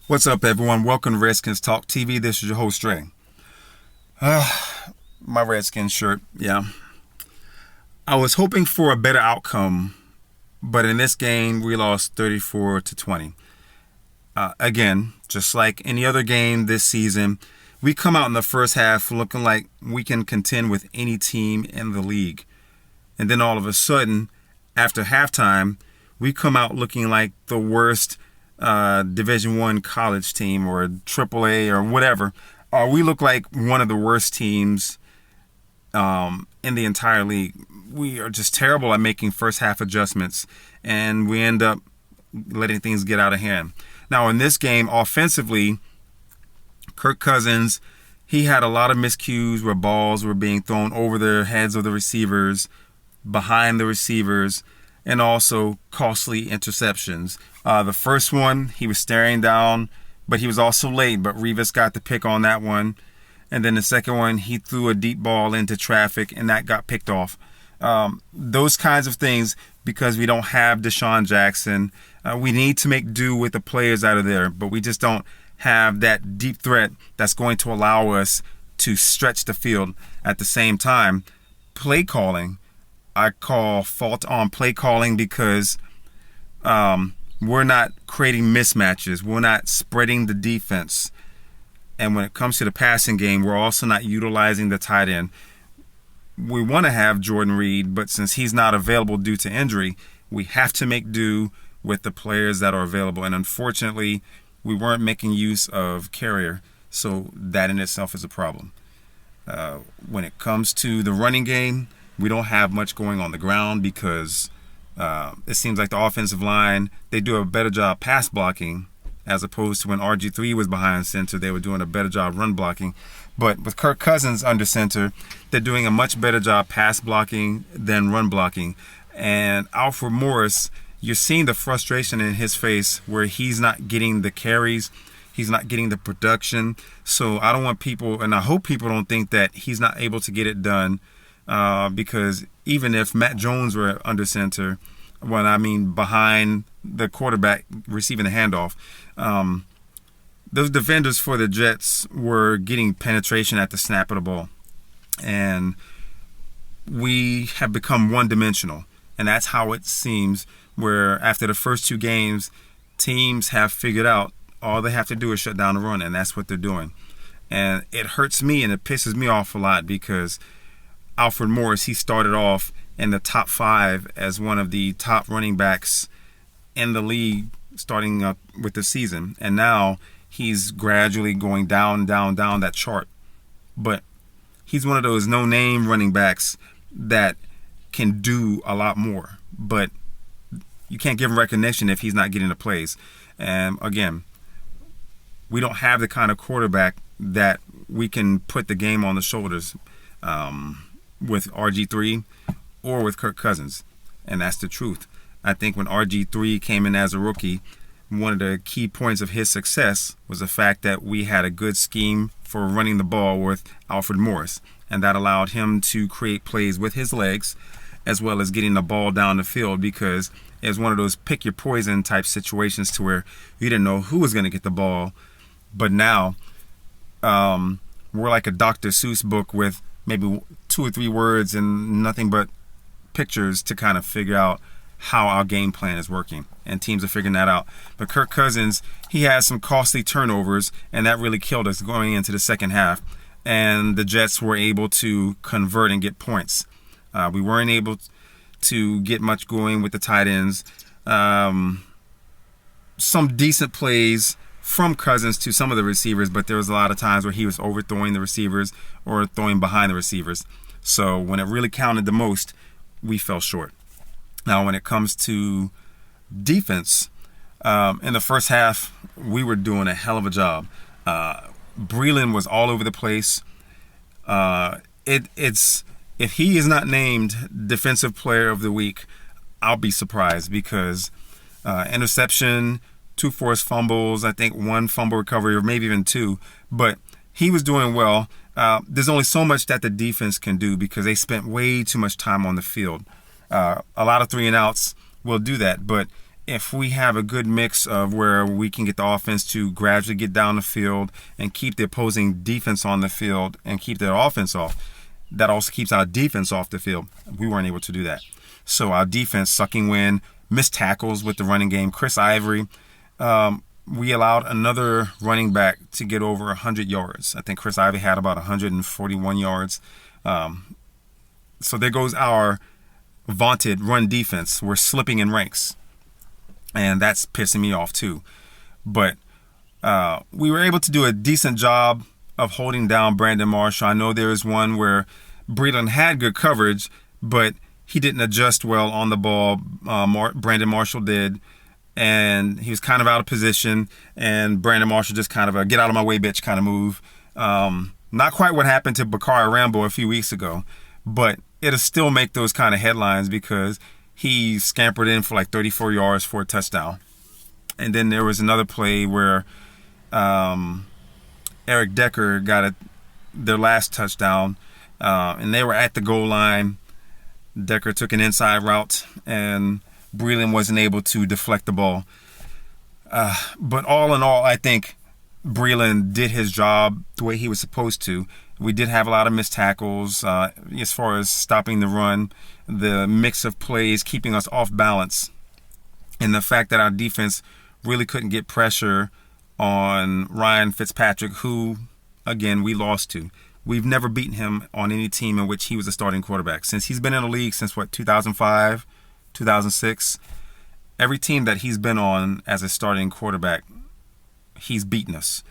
What's up, everyone? Welcome to Redskins Talk TV. This is your host, Dre. My Redskins shirt, yeah. I was hoping for a better outcome, but in this game, we lost 34-20. Again, just like any other game this season, we come out in the first half looking like we can contend with any team in the league. And then all of a sudden, after halftime, we come out looking like the worst Division I college team or AAA or whatever. We look like one of the worst teams in the entire league. We are just terrible at making first half adjustments, and we end up letting things get out of hand. Now, in this game, offensively, Kirk Cousins, he had a lot of miscues where balls were being thrown over the heads of the receivers, behind the receivers, and also costly interceptions. The first one, he was staring down, but he was also late, but Revis got the pick on that one. And then the second one, he threw a deep ball into traffic, and that got picked off. Those kinds of things, because we don't have Deshaun Jackson, we need to make do with the players out of there, but we just don't have that deep threat that's going to allow us to stretch the field. At the same time, play calling, I call fault on play calling because we're not creating mismatches. We're not spreading the defense. And when it comes to the passing game, we're also not utilizing the tight end. We want to have Jordan Reed, but since he's not available due to injury, we have to make do with the players that are available. And unfortunately, we weren't making use of Carrier, so that in itself is a problem. When it comes to the running game, we don't have much going on the ground because it seems like the offensive line, they do a better job pass blocking as opposed to when RG3 was behind center, they were doing a better job run blocking. But with Kirk Cousins under center, they're doing a much better job pass blocking than run blocking. And Alfred Morris, you're seeing the frustration in his face where he's not getting the carries, he's not getting the production. So I don't want people, and I hope people don't think that he's not able to get it done. Because even if Matt Jones were under center, when I mean behind the quarterback receiving the handoff, those defenders for the Jets were getting penetration at the snap of the ball. And we have become one-dimensional. And that's how it seems, where after the first two games, teams have figured out all they have to do is shut down the run, and that's what they're doing. And it hurts me and it pisses me off a lot because Alfred Morris, he started off in the top 5 as one of the top running backs in the league starting up with the season. And now he's gradually going down that chart. But he's one of those no-name running backs that can do a lot more. But you can't give him recognition if he's not getting the plays. And again, we don't have the kind of quarterback that we can put the game on the shoulders with RG3 or with Kirk Cousins. And that's the truth. I think when RG3 came in as a rookie, one of the key points of his success was the fact that we had a good scheme for running the ball with Alfred Morris. And that allowed him to create plays with his legs as well as getting the ball down the field, because it was one of those pick your poison type situations to where you didn't know who was going to get the ball. But now we're like a Dr. Seuss book with maybe 2 or 3 words and nothing but pictures to kind of figure out how our game plan is working. And teams are figuring that out. But Kirk Cousins, he has some costly turnovers, and that really killed us going into the second half. And the Jets were able to convert and get points. We weren't able to get much going with the tight ends. Some decent plays from Cousins to some of the receivers, but there was a lot of times where he was overthrowing the receivers or throwing behind the receivers. So when it really counted the most, we fell short. Now, when it comes to defense, in the first half, we were doing a hell of a job. Breland was all over the place. If he is not named Defensive Player of the Week, I'll be surprised, because interception, 2 forced fumbles, I think 1 fumble recovery, or maybe even 2. But he was doing well. There's only so much that the defense can do because they spent way too much time on the field. A lot of 3 and outs will do that, but if we have a good mix of where we can get the offense to gradually get down the field and keep the opposing defense on the field and keep their offense off, that also keeps our defense off the field. We weren't able to do that. So our defense sucking wind, missed tackles with the running game. Chris Ivory, we allowed another running back to get over 100 yards. I think Chris Ivory had about 141 yards. So there goes our vaunted run defense. We're slipping in ranks. And that's pissing me off too. But we were able to do a decent job of holding down Brandon Marshall. I know there was one where Breland had good coverage, but he didn't adjust well on the ball. Brandon Marshall did. And he was kind of out of position. And Brandon Marshall just kind of a get out of my way, bitch kind of move. Not quite what happened to Bakari Rambo a few weeks ago. But it'll still make those kind of headlines because he scampered in for like 34 yards for a touchdown. And then there was another play where Eric Decker got their last touchdown, and they were at the goal line. Decker took an inside route, and Breland wasn't able to deflect the ball. But all in all, I think Breland did his job the way he was supposed to. We did have a lot of missed tackles as far as stopping the run, the mix of plays keeping us off balance, and the fact that our defense really couldn't get pressure on Ryan Fitzpatrick, who, again, we lost to. We've never beaten him on any team in which he was a starting quarterback. Since he's been in the league since, 2005, 2006, every team that he's been on as a starting quarterback, he's beaten us.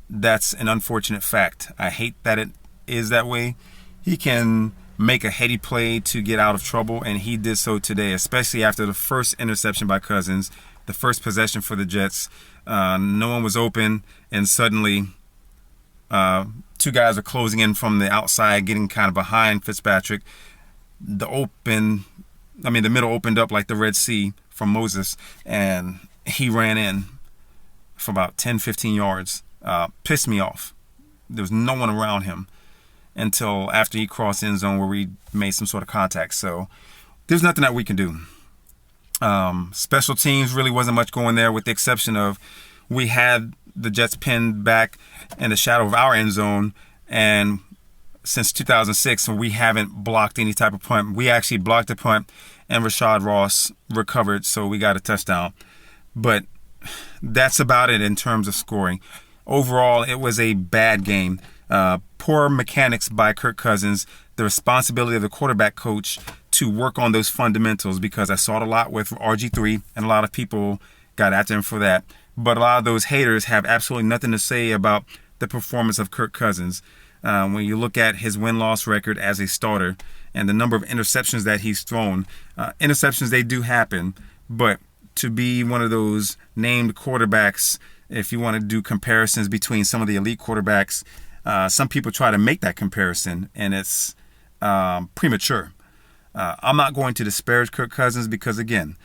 That's an unfortunate fact. I hate that it is that way. He can make a heady play to get out of trouble, and he did so today, especially after the first interception by Cousins, the first possession for the Jets. No one was open, and suddenly two guys are closing in from the outside, getting kind of behind Fitzpatrick. The middle opened up like the Red Sea from Moses, and he ran in for about 10, 15 yards. Pissed me off. There was no one around him until after he crossed end zone where we made some sort of contact. So there's nothing that we can do. Special teams really wasn't much going there, with the exception of we had the Jets pinned back in the shadow of our end zone, and since 2006 we haven't blocked any type of punt. We actually blocked a punt, and Rashad Ross recovered, so we got a touchdown. But that's about it in terms of scoring. Overall, it was a bad game. Poor mechanics by Kirk Cousins. The responsibility of the quarterback coach to work on those fundamentals, because I saw it a lot with RG3, and a lot of people got after him for that. But a lot of those haters have absolutely nothing to say about the performance of Kirk Cousins. When you look at his win-loss record as a starter and the number of interceptions that he's thrown, interceptions, they do happen, but to be one of those named quarterbacks, if you want to do comparisons between some of the elite quarterbacks, some people try to make that comparison, and it's premature. I'm not going to disparage Kirk Cousins because, again,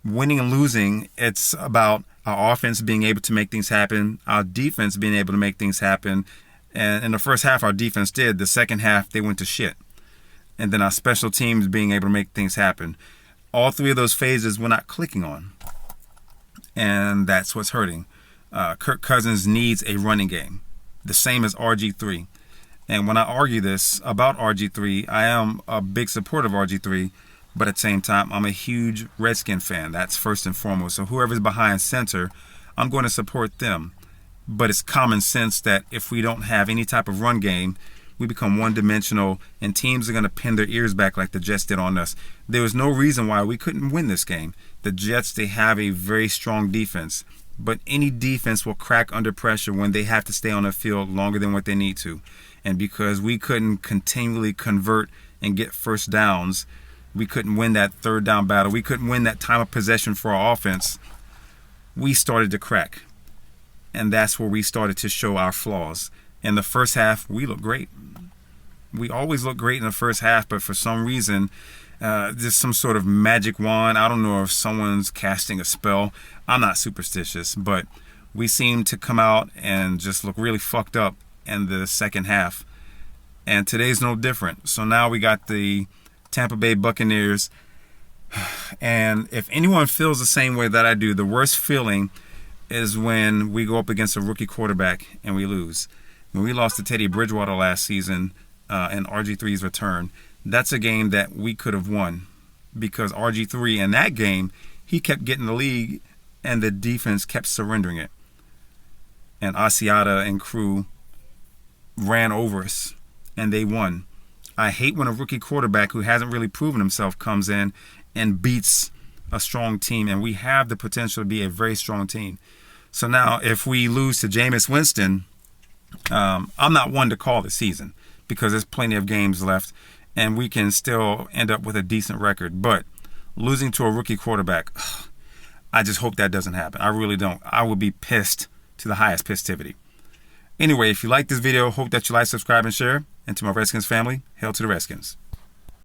winning and losing, it's about our offense being able to make things happen, our defense being able to make things happen. And in the first half, our defense did. The second half, they went to shit. And then our special teams being able to make things happen. All three of those phases we're not clicking on. And that's what's hurting. Kirk Cousins needs a running game, the same as RG3. And when I argue this about RG3, I am a big supporter of RG3, but at the same time, I'm a huge Redskins fan. That's first and foremost. So whoever's behind center, I'm going to support them. But it's common sense that if we don't have any type of run game, we become one-dimensional, and teams are going to pin their ears back like the Jets did on us. There was no reason why we couldn't win this game. The Jets, they have a very strong defense. But any defense will crack under pressure when they have to stay on the field longer than what they need to. And because we couldn't continually convert and get first downs, we couldn't win that third down battle, we couldn't win that time of possession for our offense, we started to crack. And that's where we started to show our flaws. In the first half, we looked great. We always look great in the first half, but for some reason, just some sort of magic wand. I don't know if someone's casting a spell. I'm not superstitious, but we seem to come out and just look really fucked up in the second half. And today's no different. So now we got the Tampa Bay Buccaneers And if anyone feels the same way that I do, the worst feeling is when we go up against a rookie quarterback and we lose. When we lost to Teddy Bridgewater last season in RG3's return, that's a game that we could have won because RG3 in that game, he kept getting the lead and the defense kept surrendering it. And Asiata and crew ran over us and they won. I hate when a rookie quarterback who hasn't really proven himself comes in and beats a strong team, and we have the potential to be a very strong team. So now if we lose to Jameis Winston, I'm not one to call the season because there's plenty of games left and we can still end up with a decent record. But losing to a rookie quarterback, I just hope that doesn't happen. I really don't. I would be pissed to the highest pistivity. Anyway, if you like this video, hope that you like, subscribe, and share. And to my Redskins family, hail to the Redskins.